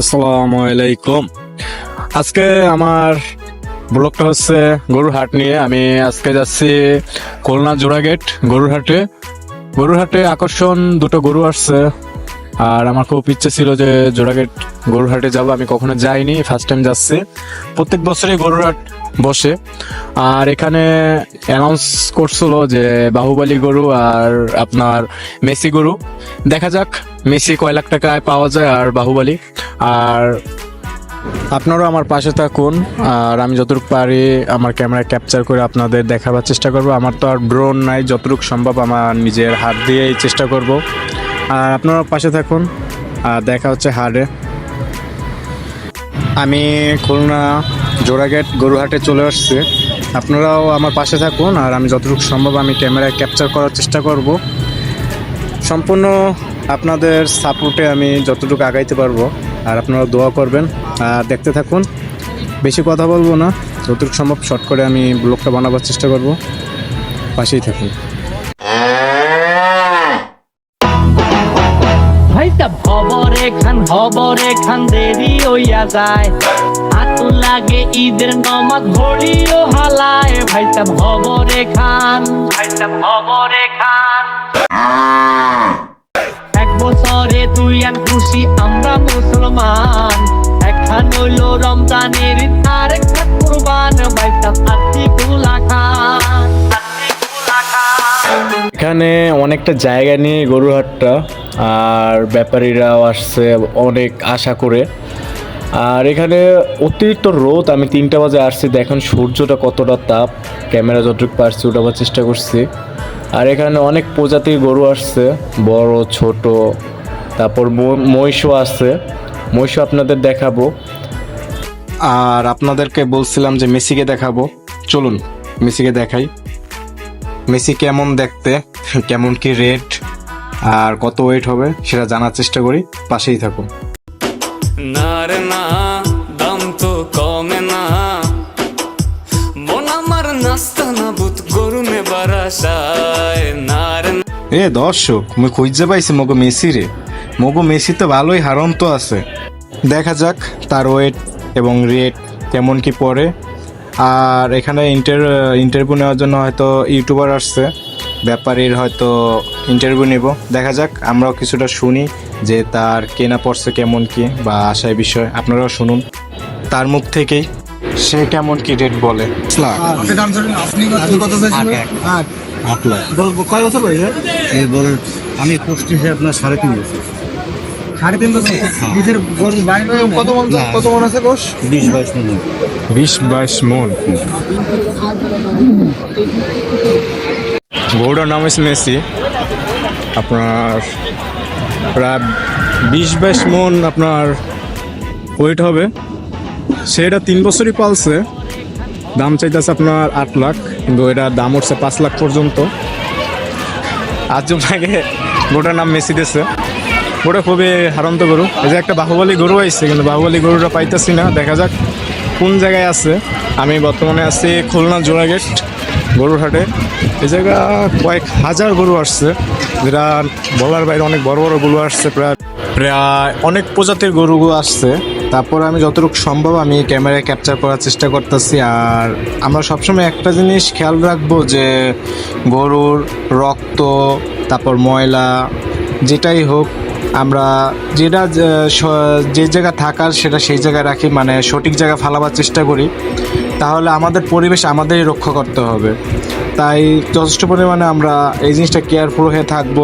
আসসালামু আলাইকুম। আজকে আমার ব্লগটা হচ্ছে গরুর হাট নিয়ে। আমি আজকে যাচ্ছি খুলনা জোড়াগেট গরুর হাটে। গরুর হাটে আকর্ষণ দুটো গরু আসছে, আর আমার খুব ইচ্ছে ছিল যে জোড়াগেট গরুর হাটে যাবো। আমি কখনো যাইনি, ফার্স্ট টাইম যাচ্ছি। প্রত্যেক বছরই গরুর হাট বসে, আর এখানে অ্যানাউন্স করছিল যে বাহুবলী গরু আর আপনার মেসি গরু। দেখা যাক মেসি কয় লাখ টাকায় পাওয়া যায় আর বাহুবলী। আর আপনারাও আমার পাশে থাকুন, আর আমি যতটুকু পারি আমার ক্যামেরায় ক্যাপচার করে আপনাদের দেখাবার চেষ্টা করব। আমার তো আর ড্রোন নাই, যতটুকু সম্ভব আমার নিজের হাত দিয়েই চেষ্টা করব। আর আপনারা পাশে থাকুন, আর দেখা হচ্ছে হাটে। আমি খুলনা জোড়াগেট গরুহাটে চলে আসছি। আপনারাও আমার পাশে থাকুন, আর আমি যতটুকু সম্ভব আমি ক্যামেরায় ক্যাপচার করার চেষ্টা করব। সম্পূর্ণ আপনাদের সাপোর্টে আমি যতটুকু আগাইতে পারবো, আর আপনারা দোয়া করবেন। আর দেখতে থাকুন, বেশি কথা বলবো না, যতটুকু সম্ভব শর্ট করে আমি ব্লগটা বানাবার চেষ্টা করব। পাশেই থাকুন। ভাইটা খবরে খান দেরি হইয়া যায়, হাতু লাগে ঈদের নমাজ ঘড়িও হালায়। ভাইটা খবরে খান এক বছরে তুই আন খুশি আমরা মুসলমান, একখান হইল রমজানের ঈদ আর একখান কুরবান। ভাইটা আতিকুল্লাহ খান। এখানে অনেকটা জায়গা নিয়ে গরুর হাটটা, আর ব্যাপারীরাও আসছে অনেক আশা করে। আর এখানে অতিরিক্ত রোদ, আমি 3টা বাজে আসছি, দেখেন সূর্যটা কতটা তাপ। ক্যামেরা যতটুকু পারছি ওঠাবার চেষ্টা করছি। আর এখানে অনেক প্রজাতির গরু আসছে, বড় ছোট, তারপর মহিষও আছে। মহিষও আপনাদের দেখাবো। আর আপনাদেরকে বলছিলাম যে মেসিকে দেখাবো, চলুন মেসিকে দেখাই। মেসি কেমন দেখতে, কেমন কি রেট, আর কত ওয়েট হবে সেটা জানার চেষ্টা করি। পাশেই থাকুন। না রে না, দাম তো কমে না, মন আমার নাস্তা না বুত গরু নে বারাসায়। না রে এ দর্শক, মুই খুঁজে পাইছি মগো মেসি রে। মগো মেসি তো ভালোই হারন্ত আছে। দেখা যাক তার ওয়েট এবং রেট কেমন কি পড়ে। আর এখানে ইন্টারভিউ নেওয়ার জন্য হয়তো ইউটিউবার আসছে, ব্যাপারীর হয়তো ইন্টারভিউ নেব। দেখা যাক, আমরাও কিছুটা শুনি যে তার কেনা পড়ছে কেমন কি, বা আশায় বিষয় আপনারাও শুনুন তার মুখ থেকেই সে কেমন কি রেট বলে। কয় বছর হয়েছে? আমি পোস্ট হিসেবে আপনার 3.5 বছর। 3.5 বছর? নিজের কত মন আছে গোশ? 20-22 মন। 20-22 মন। গরুটার নাম হচ্ছে মেসি। আপনার প্রায় 20-22 মন আপনার ওয়েট হবে। সেটা 3 বছরই পালছে। দাম চাইতেছে আপনার 8 লাখ, কিন্তু এটা দাম উঠছে 5 লাখ পর্যন্ত। আজ আগে গরুটার নাম মেসি দিয়েছে। ওটা খুবই হারন্ত গরু। এই যে একটা বাহুবলী গরু আইছে, কিন্তু বাহুবলী গরুটা পাইতেছি না। দেখা যাক কোন জায়গায় আছে। আমি বর্তমানে আছি খুলনা জোড়াগেট গরুর হাটে। এই জায়গা কয়েক হাজার গরু আসছে, যেটা বলার বাইরে। অনেক বড় বড় গরু আসছে, প্রায় অনেক প্রজাতির গরু আসছে। তারপর আমি যতটুকু সম্ভব আমি ক্যামেরায় ক্যাপচার করার চেষ্টা করতেছি। আর আমরা সবসময় একটা জিনিস খেয়াল রাখবো যে গরুর রক্ত, তারপর ময়লা, যেটাই হোক, আমরা যেটা যে জায়গা থাকার সেটা সেই জায়গায় রাখি, মানে সঠিক জায়গায় ফালাবার চেষ্টা করি। তাহলে আমাদের পরিবেশ আমাদেরই রক্ষা করতে হবে। তাই যথেষ্ট পরিমাণে আমরা এই জিনিসটা কেয়ারফুল হয়ে থাকবো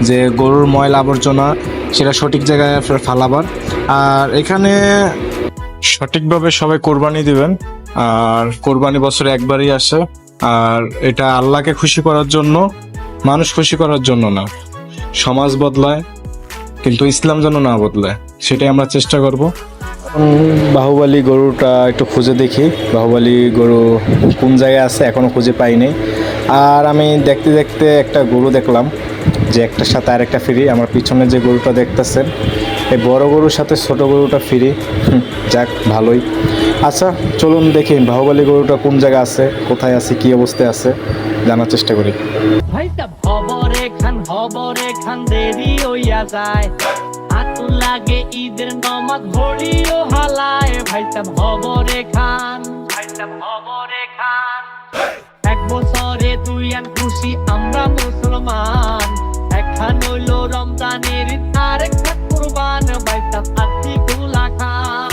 যে গরুর ময়লা আবর্জনা সেটা সঠিক জায়গায় ফালাবার। আর এখানে সঠিকভাবে সবাই কোরবানি দিবেন। আর কোরবানি বছরে একবারই আসে, আর এটা আল্লাহকে খুশি করার জন্য, মানুষ খুশি করার জন্য না। সমাজ বদলায়, কিন্তু ইসলাম যেন না বদলায়, সেটাই আমরা চেষ্টা করব। বাহুবলী গরুটা একটু খুঁজে দেখি, বাহুবলী গরু কোন জায়গায় আছে এখনো খুঁজে পাইনি। আর আমি দেখতে দেখতে একটা গরু দেখলাম, যে একটার সাথে আরেকটা ফ্রি। আমার পিছনে যে গরুটা দেখতেছেন, এই বড় গরুর সাথে ছোট গরুটা ফ্রি। যাক, ভালোই। আচ্ছা চলুন দেখি বাহুবলী গরুটা কোন জায়গায় আছে, কোথায় আছে, কি অবস্থায় আছে, জানার চেষ্টা করি। ভাইটা খবরে খান দেরি হইয়া যায়, হাতু আগে ঈদের নামাজ ভরিও হালায় ভাইসাব হবরে খান এক বছরে দুই আন খুশি আমরা মুসলমান একখান হইল রমজানের ঈদ আর একটা কুরবান ভাইসাব আতিকুল্লাহ খান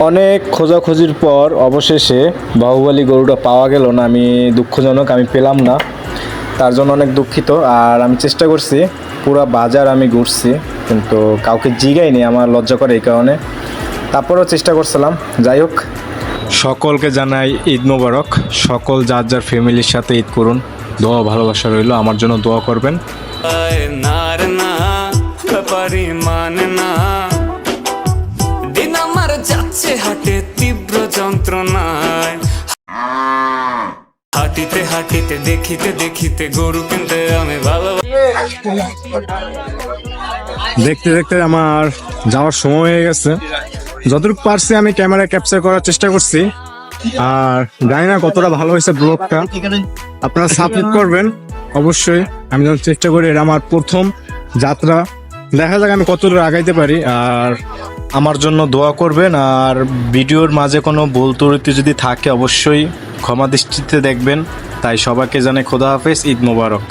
অনেক খোঁজাখুঁজির পর অবশেষে বাহুবলী গরুটা পাওয়া গেল না। আমি দুঃখজনক, আমি পেলাম না, তার জন্য অনেক দুঃখিত। আর আমি চেষ্টা করছি, পুরো বাজার আমি ঘুরছি, কিন্তু কাউকে জিগাইনি, আমার লজ্জা করে এই কারণে। তারপরেও চেষ্টা করছিলাম। যাই হোক, সকলকে জানাই ঈদ মোবারক। সকল যার যার ফ্যামিলির সাথে ঈদ করুন। দোয়া ভালোবাসা রইল, আমার জন্য দোয়া করবেন। নার না ব্যাপারি মানে না দিন আমার যাচ্ছে হাটে তীব্র যন্ত্রণায় হাঁটিতে হাঁটিতে দেখিতে দেখিতে গরু কিনতে আমি ভালো দেখতে দেখতে আমার যাওয়ার সময় হয়ে গেছে। যতটুকু পারছি আমি ক্যামেরা ক্যাপচার করার চেষ্টা করছি। আর জানি না কতটা ভালো হয়েছে ব্লগটা, আপনারা সাপোর্ট করবেন অবশ্যই। আমি যখন চেষ্টা করি, এটা আমার প্রথম যাত্রা, দেখা যাক আমি কতদূর আগাইতে পারি। আর আমার জন্য দোয়া করবেন। আর ভিডিওর মাঝে কোনো ভুল ত্রুটি যদি থাকে অবশ্যই ক্ষমা দৃষ্টিতে দেখবেন। তাই সবাইকে জানাই খোদা হাফেজ, ঈদ মোবারক।